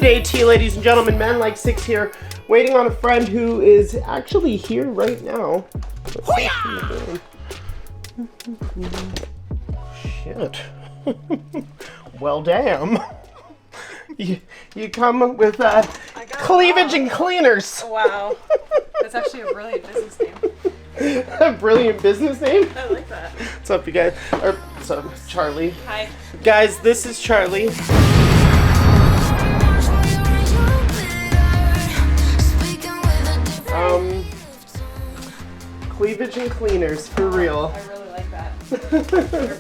AT, ladies and gentlemen. Man like 6 here, waiting on a friend who is actually here right now. Shit. Well, damn. You come with cleavage and cleaners. Wow. That's actually a brilliant business name. A brilliant business name? I like that. What's up, you guys? What's up, Charlie? Hi. Guys, this is Charlie. Cleavage and cleaners, for real. I really like that. I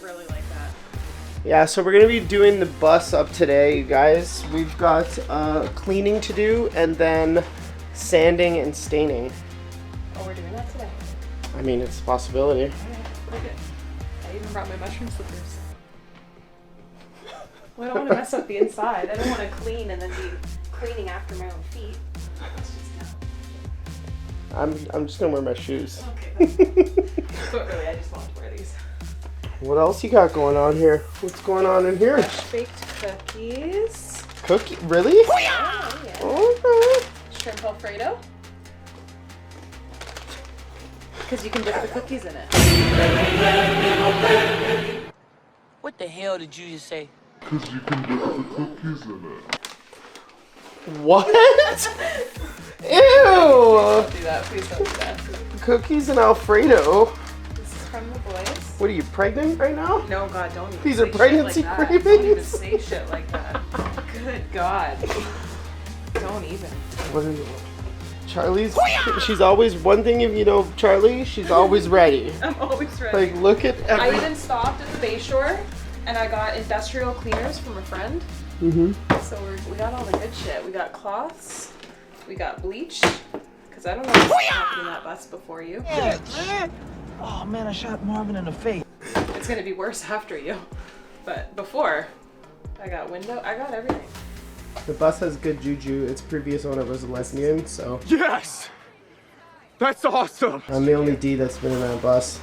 really like that. Yeah, so we're going to be doing the bus up today, you guys. We've got cleaning to do and then sanding and staining. Oh, we're doing that today? I mean, it's a possibility. Okay, look at. I even brought my mushroom slippers. Well, I don't want to mess up the inside. I don't want to clean and then be cleaning after my own feet. That's just I'm just gonna wear my shoes. Okay. But really, I just wanted to wear these. What else you got going on here? What's going on in here? Fresh baked cookies. Cookie? Really? Oh, yeah. Okay. Shrimp Alfredo. Because you can dip the cookies in it. What the hell did you just say? Because you can dip the cookies in it. What? Ew! Don't do that. Please don't do that. Cookies and Alfredo. This is from the boys. What are you, pregnant right now? No, God, don't even These say are pregnancy shit like that. cravings? Don't even say shit like that. Good God. Don't even. What is it? Charlie's, she's always, one thing if you know Charlie, she's always ready. I'm always ready. Like, look at I every... even stopped at the Bay Shore and I got industrial cleaners from a friend. Mm-hmm. So we got all the good shit. We got cloths. We got bleach. Because I don't know what's happened in that bus before you. Oh man, I shot Marvin in the face. It's going to be worse after you. But before, I got everything. The bus has good juju. Its previous owner was a lesbian, so... Yes! That's awesome! I'm the only D that's been in that bus.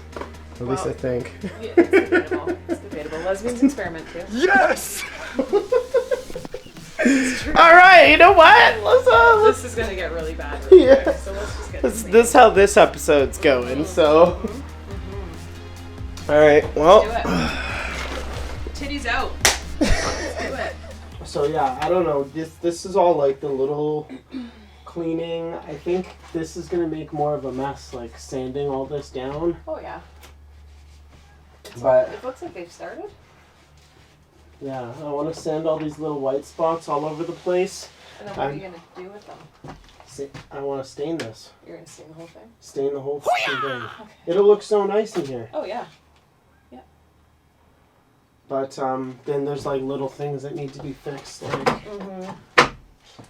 At least I think. Yeah, it's debatable. It's debatable. Lesbians experiment too. Yes! Alright, you know what? Let's This is going to get really bad. Yeah. Quick, so let's just get this how this episode's going, so... Alright, well... Do it. Titties out. Let's do it. So yeah, I don't know. This is all like the little cleaning. I think this is gonna make more of a mess, like sanding all this down. Oh yeah. But It looks like they've started. yeah, I want to sand all these little white spots all over the place. And then what are you going to do with them? I want to stain this. You're going to stain the whole thing? Stain the whole thing. Okay. It'll look so nice in here. Oh yeah. But then there's like little things that need to be fixed. Like. Mm-hmm.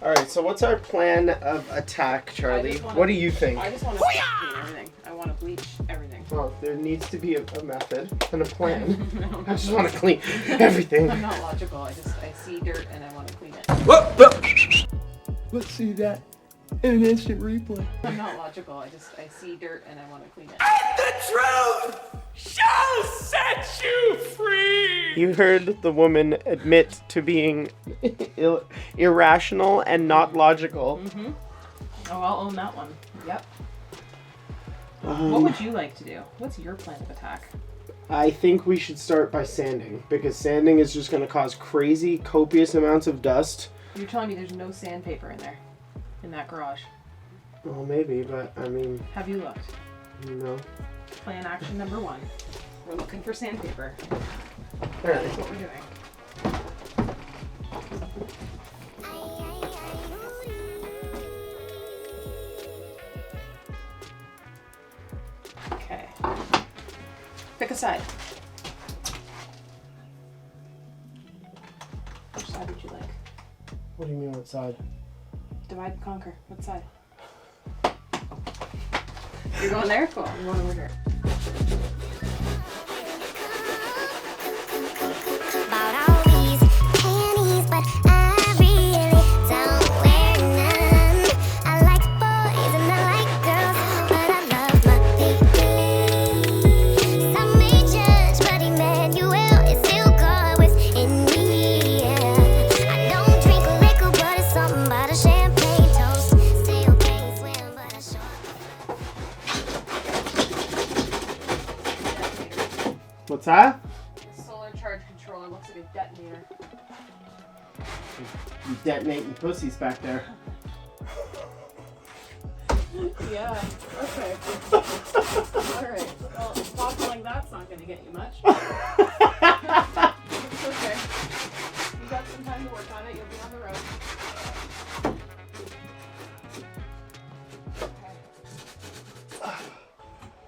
All right. So what's our plan of attack, Charlie? What do you think? I just want to clean everything. I want to bleach everything. Well, there needs to be a method and a plan. I just want to clean everything. I'm not logical. I see dirt and I want to clean it. Let's see that in an instant replay. I'm not logical. I see dirt and I want to clean it. The truth shall set you free! You heard the woman admit to being irrational and not logical. Mm-hmm. Oh, I'll own that one. Yep. What would you like to do? What's your plan of attack? I think we should start by sanding, because sanding is just going to cause crazy, copious amounts of dust. You're telling me there's no sandpaper in there? In that garage? Well, maybe, but I mean... Have you looked? No. Plan action number 1. We're looking for sandpaper. Alright. That's what we're doing. Okay. Pick a side. Which side would you like? What do you mean, what side? Divide and conquer. What side? You're going there? Cool. I'm going over here. It's on What's that? Solar charge controller looks like a detonator. You detonating pussies back there. Yeah. Okay. All right. Well, talking like that's not going to get you much. It's okay. You got some time to work on it. You'll be on the road. Okay.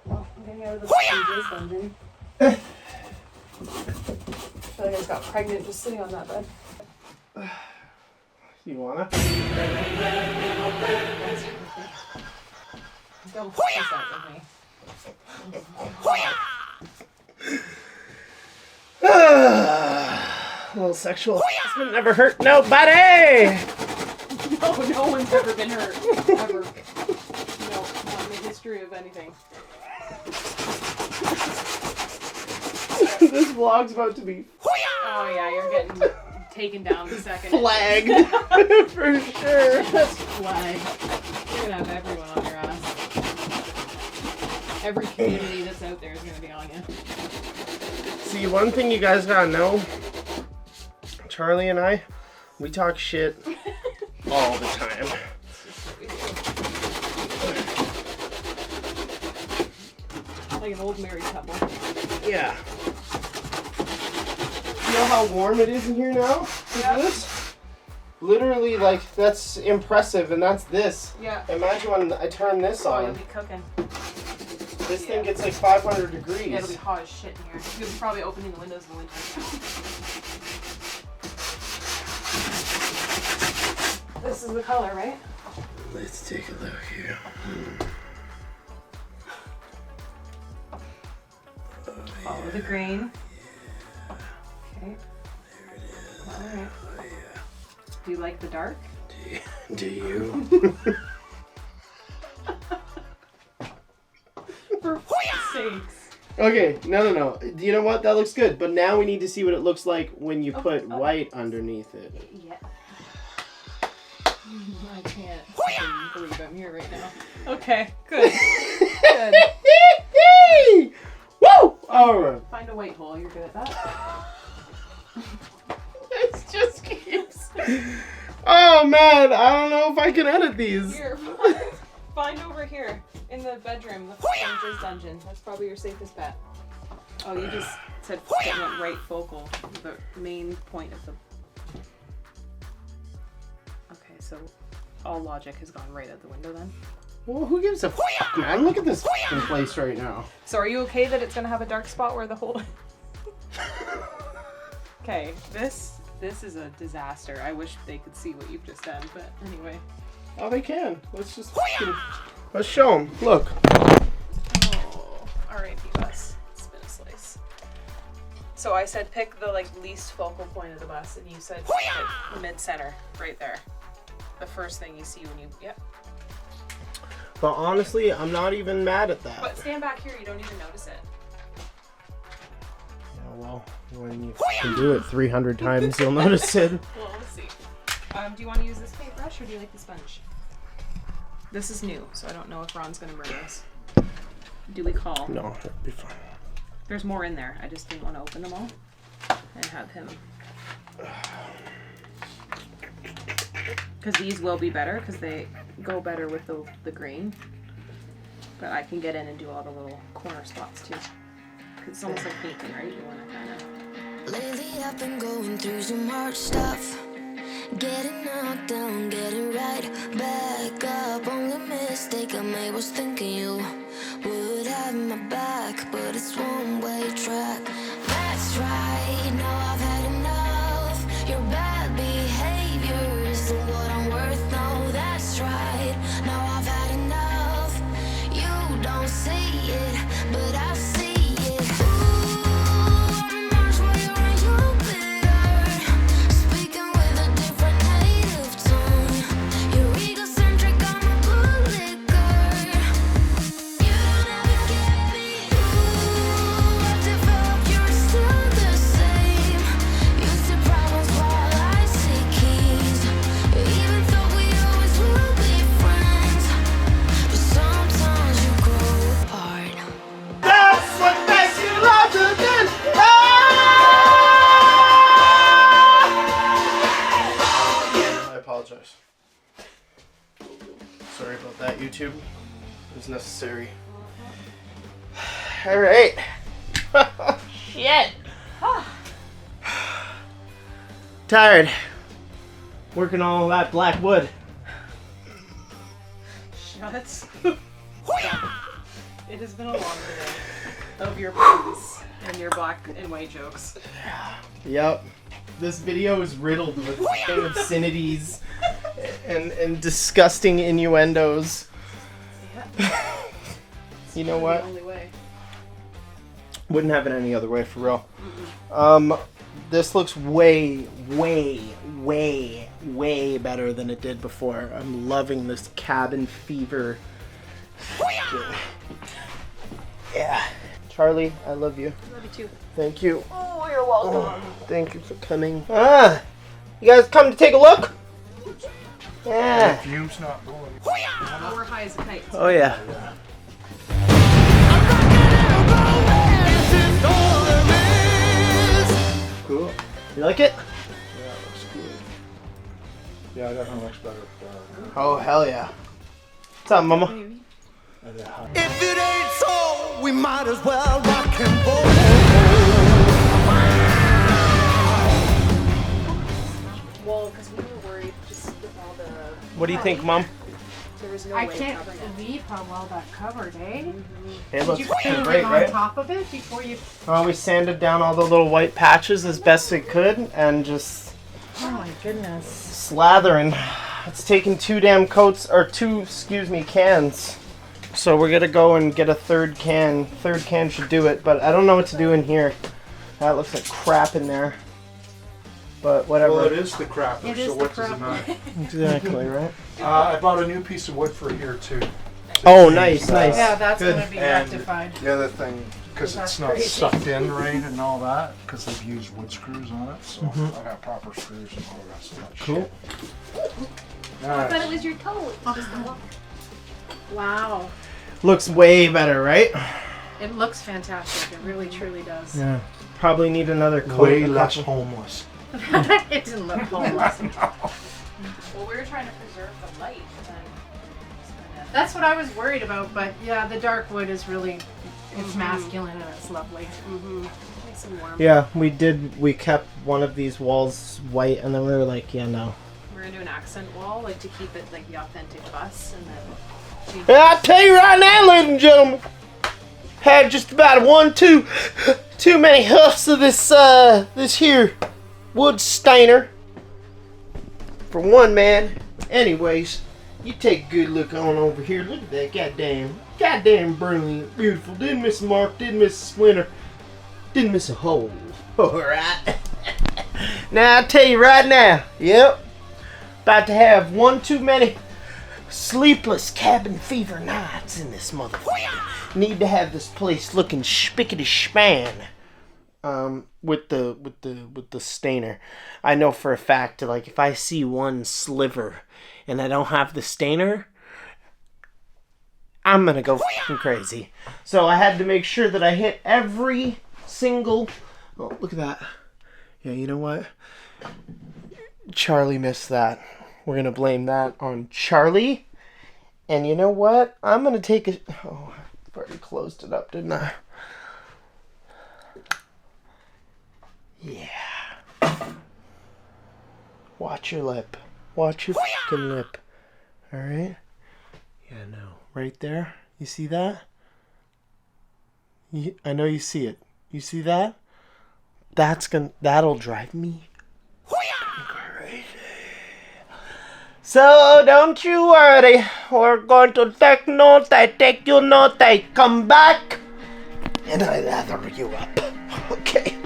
Well, I'm getting out of the dungeon. I feel like I just got pregnant just sitting on that bed. You wanna? Don't fuss that with me. A little sexual harassment never hurt nobody! No one's ever been hurt. Ever. No, not in the history of anything. This vlog's about to be Oh yeah, you're getting taken down the second. flagged. For sure. That's flag. You're gonna have everyone on your ass. Every community that's out there is gonna be on you. See, one thing you guys gotta know, Charlie and I, we talk shit all the time. Like an old married couple. Yeah. You know how warm it is in here now? Yeah. This? Literally, like, that's impressive, and that's this. Yeah. Imagine when I turn this Oh, you'll on. be cooking. This thing gets like 500 degrees. Yeah, it'll be hot as shit in here. You'll be probably opening the windows in the winter. This is the color, right? Let's take a look here. Follow the grain. Okay. There it is. Alright. Oh, yeah. Do you like the dark? Do you? For fuck's sakes. Okay, no. You know what? That looks good. But now we need to see what it looks like when you put white underneath it. Yeah. I can't believe I'm here right now. Okay, good. Good. Woo! Alright. Find a white hole. You're good at that. It just keeps. Oh man, I don't know if I can edit these. Here. Find over here in the bedroom, the jizz dungeon. That's probably your safest bet. Oh, you just said it went right focal. The main point of the. Okay, so all logic has gone right out the window then. Well, who gives a fuck, man? Look at this fucking place right now. So are you okay that it's gonna have a dark spot where the hole? Okay, this is a disaster. I wish they could see what you've just done, but anyway. Oh, they can. Let's just fucking... Let's show them. Look. Oh, R.I.P. bus. Spin a slice. So I said pick the least focal point of the bus, and you said mid-center, right there. The first thing you see when you, yep. But honestly, I'm not even mad at that. But stand back here, you don't even notice it. Yeah, well, when you can do it 300 times, you'll notice it. Well, let's see. Do you want to use this paintbrush or do you like the sponge? This is new, so I don't know if Ron's going to murder us. Do we call? No, it'll be fine. There's more in there. I just didn't want to open them all and have him. Because these will be better because they go better with the green. But I can get in and do all the little corner spots too. 'Cause it's almost like painting, right? You want to kind of... Lately I've been going through some hard stuff. Getting knocked down, getting right back up. Only mistake I made was thinking you would have my back, but it's one-way track. That's right, now I've had enough. Your bad behavior isn't what I'm worth, no, that's right. Now I've had enough. You don't see it, but I see it. Even though we It was necessary. All right. Shit. Tired. Working all that black wood. Shut. It has been a long day of your puns and your black and white jokes. Yep. This video is riddled with obscenities and disgusting innuendos. Yeah. You know what? The only way. Wouldn't have it any other way, for real. This looks way better than it did before. I'm loving this cabin fever. Yeah. Charlie, I love you. Love you too. Thank you. Oh, you're welcome. Thank you for coming. You guys come to take a look? Yeah. Fume's not going. Oh, we're high as a kite. Oh yeah. Cool. You like it? Yeah, it looks good. Yeah, it definitely looks better. Oh hell yeah. What's up, Mama? If it ain't so, we might as well rock and roll. Well, because we were worried just with all the... What do you think, Mom? There was no I way can't covering it. believe how well that covered, eh? It looks Did you fucking put great, it on right? top of it before you... Well, we sanded down all the little white patches as best we could and just Oh my goodness. slathering. It's taken two cans. So we're gonna go and get a third can. Third can should do it, but I don't know what to do in here. That looks like crap in there. But whatever. Well, it is the crapper, It is so the what does it matter? Exactly, right? I bought a new piece of wood for here too. Oh, nice, nice. Yeah, that's Good. going to be And rectified. the other thing, because That's it's not crazy. sucked in right and all that, because they've used wood screws on it, so Mm-hmm. I got proper screws and all the rest of that Cool. shit. But Nice. it was your toe. Just the look. Wow. Looks way better, right? It looks fantastic. It really, truly does. Yeah. Probably need another coat. Way a less couple- homeless. It didn't look homeless. Well, we were trying to preserve the light. And it's kinda... That's what I was worried about, but yeah, the dark wood is really, it's masculine and it's lovely. Nice and warm. Yeah, we kept one of these walls white, and then we were like, yeah, no. We're gonna do an accent wall, like to keep it like the authentic bus, and then change And I'll tell you right now, ladies and gentlemen, had just about too many huffs of this here wood stainer for one man. Anyways, you take a good look on over here. Look at that goddamn brilliant, beautiful. Didn't miss a mark, didn't miss a splinter, didn't miss a hole. Alright. Now I'll tell you right now, yep, about to have one too many sleepless cabin fever nights in this motherfucker. Need to have this place looking spickety span. With the stainer. I know for a fact, like, if I see one sliver and I don't have the stainer, I'm gonna go fucking crazy. So I had to make sure that I hit every single... Oh, look at that. Yeah, you know what? Charlie missed that. We're gonna blame that on Charlie. And you know what? I'm gonna take a... Oh, I've already closed it up, didn't I? Yeah. Watch your lip. Watch your fucking lip. Alright? Yeah, no. Right there. You see that? I know you see it. You see that? That'll drive me crazy. So don't you worry. We're going to take you note, come back, and I lather you up. Okay?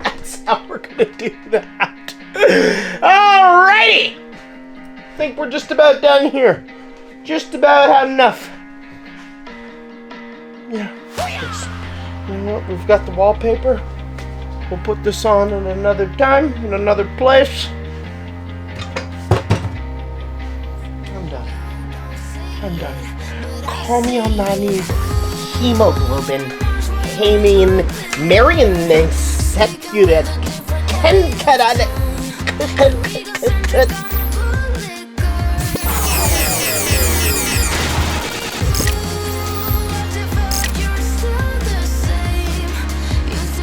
That's how we're gonna do that. Alrighty! I think we're just about done here. Just about had enough. Yeah. You know what? We've got the wallpaper. We'll put this on in another time, in another place. I'm done. Call me on my knees. Hemoglobin. Hameen. Marion. Set you that. Ken.